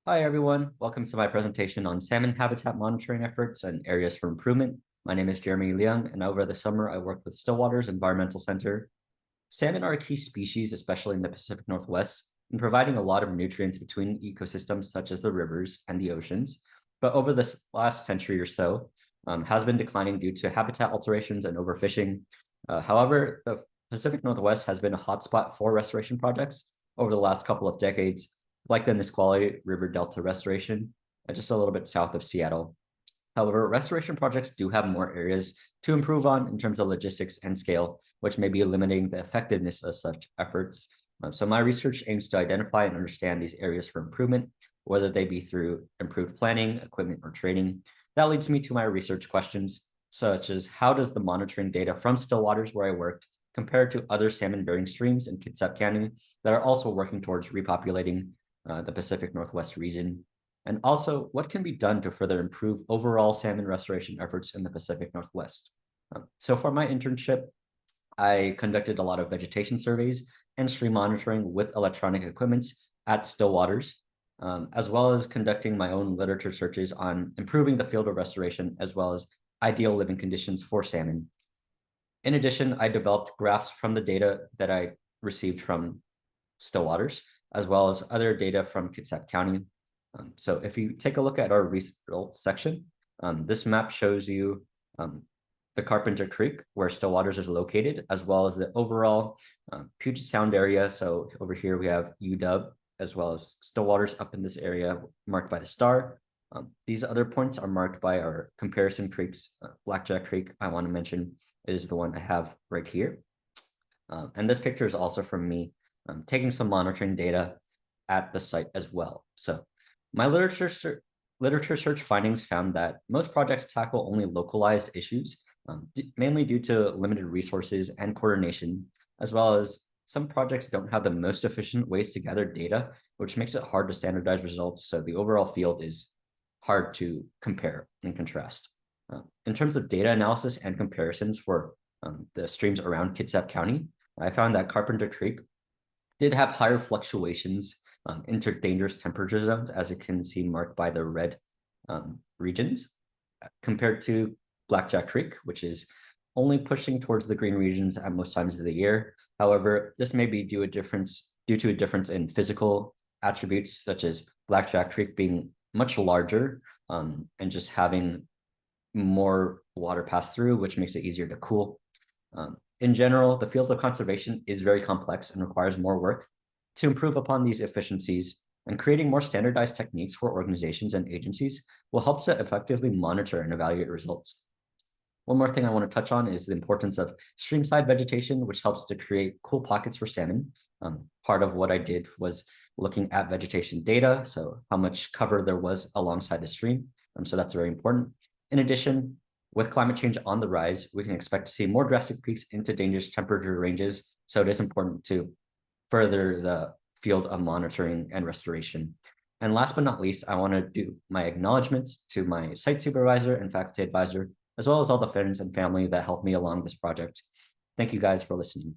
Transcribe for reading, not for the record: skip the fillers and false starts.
Hi, everyone. Welcome to my presentation on salmon habitat monitoring efforts and areas for improvement. My name is Jeremy Leung, and over the summer, I worked with Stillwater's Environmental Center. Salmon are a key species, especially in the Pacific Northwest, in providing a lot of nutrients between ecosystems such as the rivers and the oceans. But over this last century or so, has been declining due to habitat alterations and overfishing. However, the Pacific Northwest has been a hotspot for restoration projects over the last couple of decades, like the Nisqually River Delta restoration, just a little bit south of Seattle. However, restoration projects do have more areas to improve on in terms of logistics and scale, which may be limiting the effectiveness of such efforts. So my research aims to identify and understand these areas for improvement, whether they be through improved planning, equipment, or training. That leads me to my research questions, such as how does the monitoring data from still waters where I worked compare to other salmon-bearing streams in Kitsap County that are also working towards repopulating the Pacific Northwest region? And also, what can be done to further improve overall salmon restoration efforts in the Pacific Northwest? So for my internship, I conducted a lot of vegetation surveys and stream monitoring with electronic equipment at still waters, as well as conducting my own literature searches on improving the field of restoration, as well as ideal living conditions for salmon. In addition, I developed graphs from the data that I received from still waters, as well as other data from Kitsap County. So if you take a look at our results section, this map shows you the Carpenter Creek, where still waters is located, as well as the overall Puget Sound area. So over here we have UW, as well as still waters up in this area marked by the star. These other points are marked by our comparison creeks. Blackjack Creek, I want to mention, is the one I have right here. And this picture is also from me taking some monitoring data at the site as well. So my literature search findings found that most projects tackle only localized issues, mainly due to limited resources and coordination, as well as some projects don't have the most efficient ways to gather data, which makes it hard to standardize results. So the overall field is hard to compare and contrast. In terms of data analysis and comparisons for the streams around Kitsap County, I found that Carpenter Creek did have higher fluctuations into dangerous temperature zones, as you can see marked by the red regions, compared to Blackjack Creek, which is only pushing towards the green regions at most times of the year. However, this may be due to a difference in physical attributes, such as Blackjack Creek being much larger and just having more water pass through, which makes it easier to cool. In general, the field of conservation is very complex and requires more work to improve upon these efficiencies, and creating more standardized techniques for organizations and agencies will help to effectively monitor and evaluate results. One more thing I want to touch on is the importance of streamside vegetation, which helps to create cool pockets for salmon. Part of what I did was looking at vegetation data, so how much cover there was alongside the stream. So that's very important. In addition, with climate change on the rise, we can expect to see more drastic peaks into dangerous temperature ranges. So it is important to further the field of monitoring and restoration. And last but not least, I want to do my acknowledgements to my site supervisor and faculty advisor, as well as all the friends and family that helped me along this project. Thank you guys for listening.